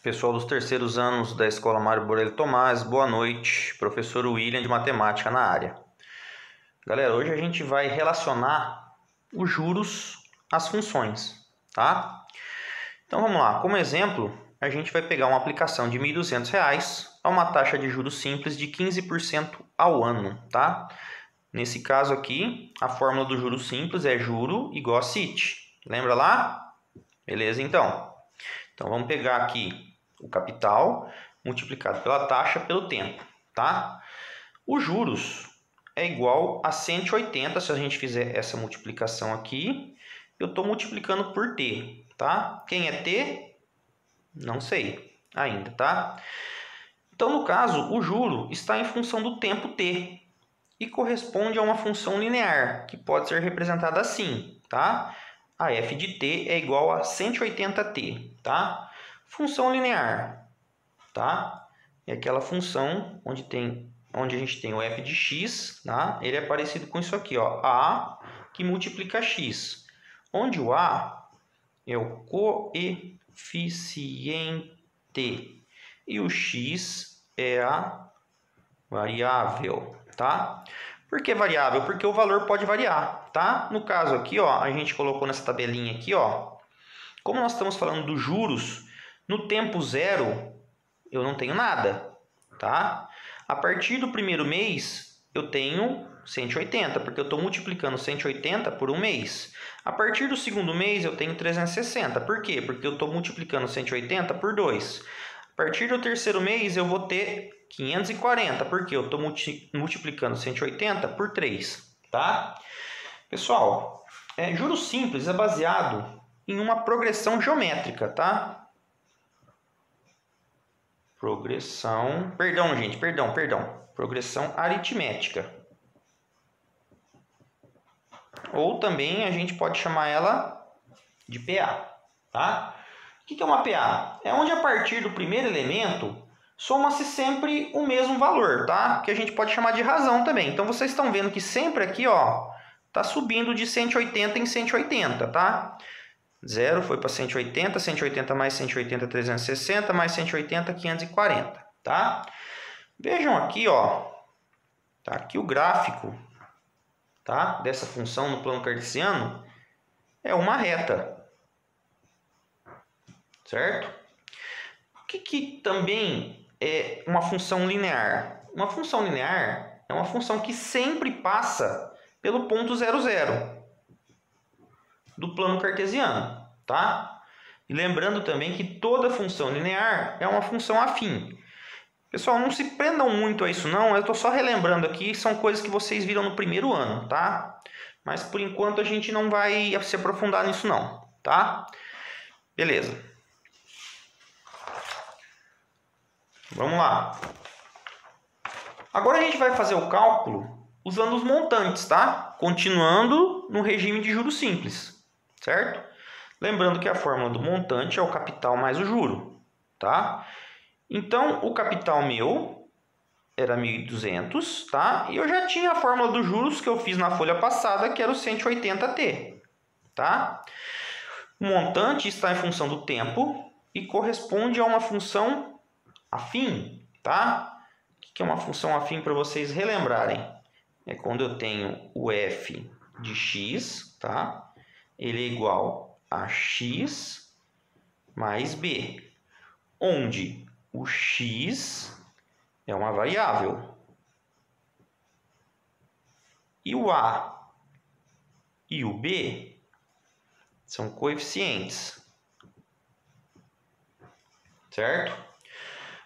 Pessoal dos terceiros anos da Escola Mário Borelli Tomás, boa noite. Professor William de Matemática na área. Galera, hoje a gente vai relacionar os juros às funções, tá? Então vamos lá, como exemplo, a gente vai pegar uma aplicação de R$ 1.200 a uma taxa de juros simples de 15% ao ano, tá? Nesse caso aqui, a fórmula do juro simples é juro igual a CIT. Lembra lá? Beleza, então. Então vamos pegar aqui o capital multiplicado pela taxa pelo tempo, tá? Os juros é igual a 180, se a gente fizer essa multiplicação aqui, eu estou multiplicando por t, tá? Quem é t? Não sei ainda, tá? Então, no caso, o juro está em função do tempo t e corresponde a uma função linear, que pode ser representada assim, tá? A f de t é igual a 180t, tá? Função linear, tá? É aquela função onde a gente tem o f de x, tá? Ele é parecido com isso aqui, ó, a que multiplica x, onde o a é o coeficiente e o x é a variável, tá? Por que variável? Porque o valor pode variar, tá? No caso aqui, ó, a gente colocou nessa tabelinha aqui, ó, como nós estamos falando dos juros, no tempo zero eu não tenho nada, tá? A partir do primeiro mês eu tenho 180, porque eu estou multiplicando 180 por um mês. A partir do segundo mês eu tenho 360, por quê? Porque eu estou multiplicando 180 por 2. A partir do terceiro mês eu vou ter 540, porque eu estou multiplicando 180 por 3, tá? Pessoal, juros simples é baseado em uma progressão geométrica, tá? Progressão aritmética. Ou também a gente pode chamar ela de PA, tá? O que é uma PA? É onde a partir do primeiro elemento soma-se sempre o mesmo valor, tá? Que a gente pode chamar de razão também. Então vocês estão vendo que sempre aqui, ó, tá subindo de 180 em 180, tá? 0 foi para 180, 180 mais 180, 360, mais 180, 540, tá? Vejam aqui, ó, tá aqui o gráfico, tá? Dessa função no plano cartesiano, é uma reta, certo? O que também é uma função linear? Uma função linear é uma função que sempre passa pelo ponto 0, 0 do plano cartesiano, tá? E lembrando também que toda função linear é uma função afim. Pessoal, não se prendam muito a isso não, eu estou só relembrando aqui, são coisas que vocês viram no primeiro ano, tá? Mas por enquanto a gente não vai se aprofundar nisso não, tá? Beleza. Vamos lá. Agora a gente vai fazer o cálculo usando os montantes, tá? Continuando no regime de juros simples. Certo? Lembrando que a fórmula do montante é o capital mais o juro, tá? Então, o capital meu era 1.200, tá? E eu já tinha a fórmula dos juros que eu fiz na folha passada, que era o 180t, tá? O montante está em função do tempo e corresponde a uma função afim, tá? O que é uma função afim para vocês relembrarem? É quando eu tenho o f de x, tá? Ele é igual a x mais b, onde o x é uma variável e o a e o b são coeficientes, certo?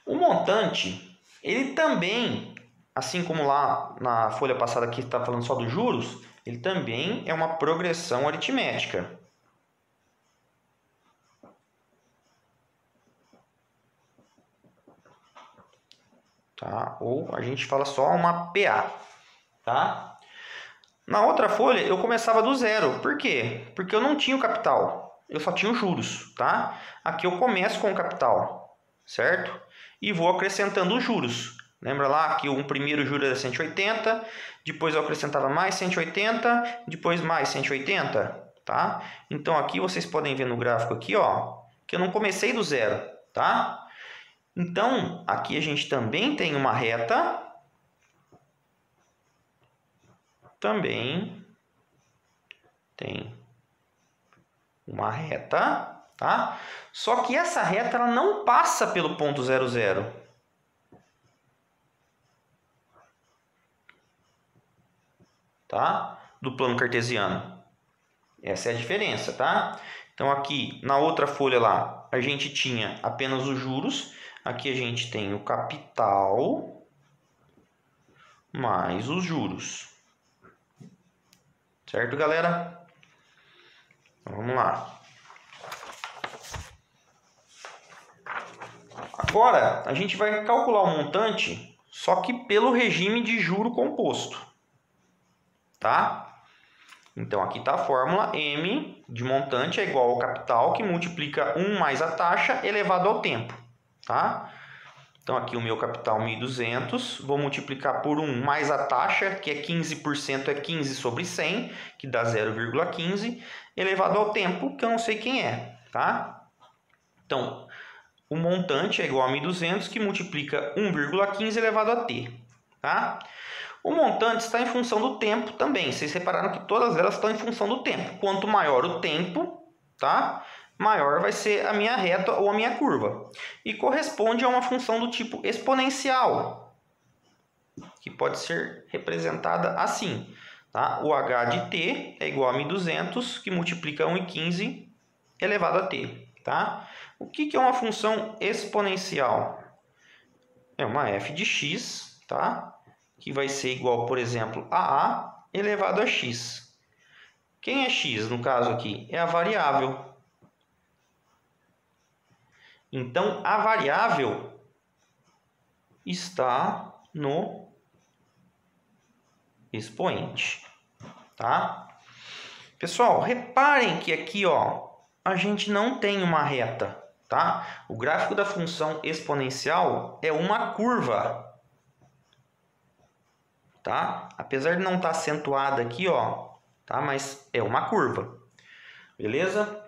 O montante, ele também, assim como lá na folha passada que está falando só dos juros, ele também é uma progressão aritmética. Tá? Ou a gente fala só uma PA. Tá? Na outra folha eu começava do zero. Por quê? Porque eu não tinha o capital. Eu só tinha os juros. Tá? Aqui eu começo com o capital. Certo? E vou acrescentando os juros. Lembra lá que o primeiro juro era 180, depois eu acrescentava mais 180, depois mais 180, tá? Então aqui vocês podem ver no gráfico aqui, ó, que eu não comecei do zero, tá? Então, aqui a gente também tem uma reta. Também tem uma reta, tá? Só que essa reta ela não passa pelo ponto 0, 0. Tá? Do plano cartesiano. Essa é a diferença, tá? Então aqui na outra folha lá, a gente tinha apenas os juros. Aqui a gente tem o capital mais os juros. Certo, galera? Então, vamos lá. Agora, a gente vai calcular o montante, só que pelo regime de juro composto. Tá? Então, aqui está a fórmula. M de montante é igual ao capital, que multiplica 1 mais a taxa elevado ao tempo. Tá? Então, aqui o meu capital 1.200, vou multiplicar por 1 mais a taxa, que é 15%, é 15 sobre 100, que dá 0,15, elevado ao tempo, que eu não sei quem é. Tá? Então, o montante é igual a 1.200, que multiplica 1,15 elevado a t. Tá? O montante está em função do tempo também. Vocês repararam que todas elas estão em função do tempo. Quanto maior o tempo, tá? Maior vai ser a minha reta ou a minha curva. E corresponde a uma função do tipo exponencial, que pode ser representada assim. Tá? O h de t é igual a 1.200, que multiplica 1,15 elevado a t. Tá? O que é uma função exponencial? É uma f de x, tá? Que vai ser igual, por exemplo, a A elevado a x. Quem é x, no caso aqui? É a variável. Então, a variável está no expoente. Tá? Pessoal, reparem que aqui ó, a gente não tem uma reta. Tá? O gráfico da função exponencial é uma curva. Tá? Apesar de não estar acentuada aqui, ó, tá? Mas é uma curva. Beleza?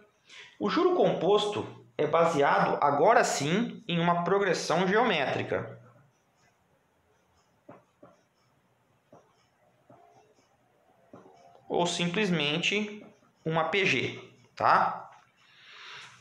O juro composto é baseado, agora sim, em uma progressão geométrica. Ou simplesmente uma PG, tá?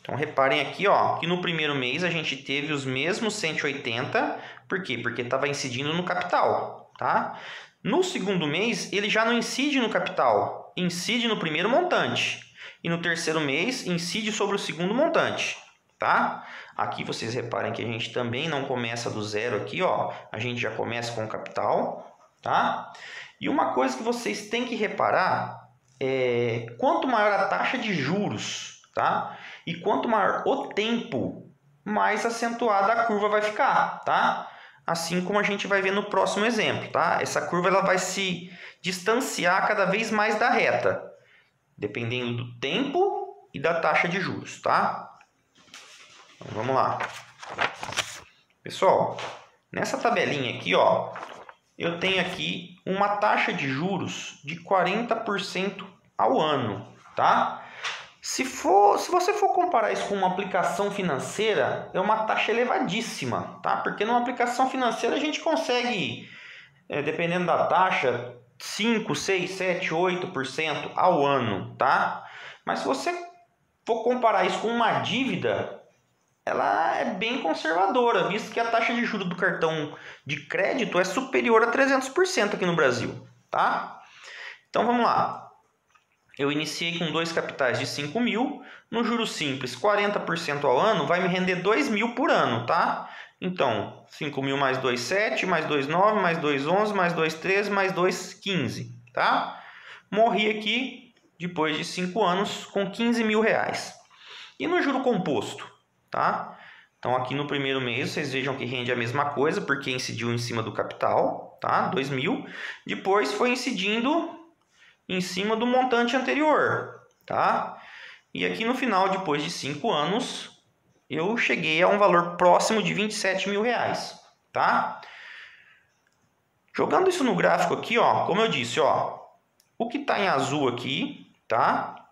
Então, reparem aqui, ó, que no primeiro mês a gente teve os mesmos 180. Por quê? Porque estava incidindo no capital, tá? No segundo mês, ele já não incide no capital, incide no primeiro montante. E no terceiro mês, incide sobre o segundo montante, tá? Aqui vocês reparem que a gente também não começa do zero aqui, ó. A gente já começa com o capital, tá? E uma coisa que vocês têm que reparar é quanto maior a taxa de juros, tá? E quanto maior o tempo, mais acentuada a curva vai ficar, tá? Assim como a gente vai ver no próximo exemplo, tá? Essa curva ela vai se distanciar cada vez mais da reta, dependendo do tempo e da taxa de juros, tá? Então, vamos lá. Pessoal, nessa tabelinha aqui, ó, eu tenho aqui uma taxa de juros de 40% ao ano, tá? Se você for comparar isso com uma aplicação financeira, é uma taxa elevadíssima, tá? Porque numa aplicação financeira a gente consegue, dependendo da taxa, 5, 6, 7, 8% ao ano, tá? Mas se você for comparar isso com uma dívida, ela é bem conservadora, visto que a taxa de juros do cartão de crédito é superior a 300% aqui no Brasil, tá? Então vamos lá. Eu iniciei com dois capitais de 5 mil, no juros simples 40% ao ano vai me render 2 mil por ano, tá? Então, 5 mil mais 2, 7, mais 2, 9, mais 2, 11, mais 2, 13, mais 2, 15, tá? Morri aqui, depois de 5 anos, com 15 mil reais. E no juro composto, tá? Então, aqui no primeiro mês, vocês vejam que rende a mesma coisa, porque incidiu em cima do capital, tá? 2 mil. Depois foi incidindo em cima do montante anterior, tá? E aqui no final, depois de 5 anos, eu cheguei a um valor próximo de 27 mil reais, tá? Jogando isso no gráfico aqui, ó, como eu disse, ó, o que está em azul aqui, tá?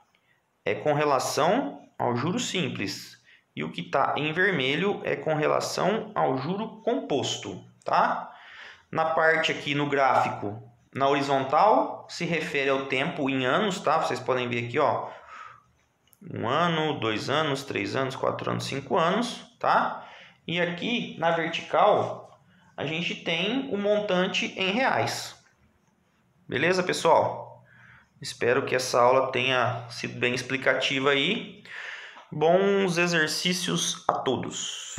É com relação ao juros simples. e o que está em vermelho é com relação ao juro composto, tá? Na parte aqui no gráfico, na horizontal, se refere ao tempo em anos, tá? Vocês podem ver aqui, ó, 1 ano, 2 anos, 3 anos, 4 anos, 5 anos, tá? E aqui na vertical, a gente tem o montante em reais. Beleza, pessoal? Espero que essa aula tenha sido bem explicativa aí. Bons exercícios a todos!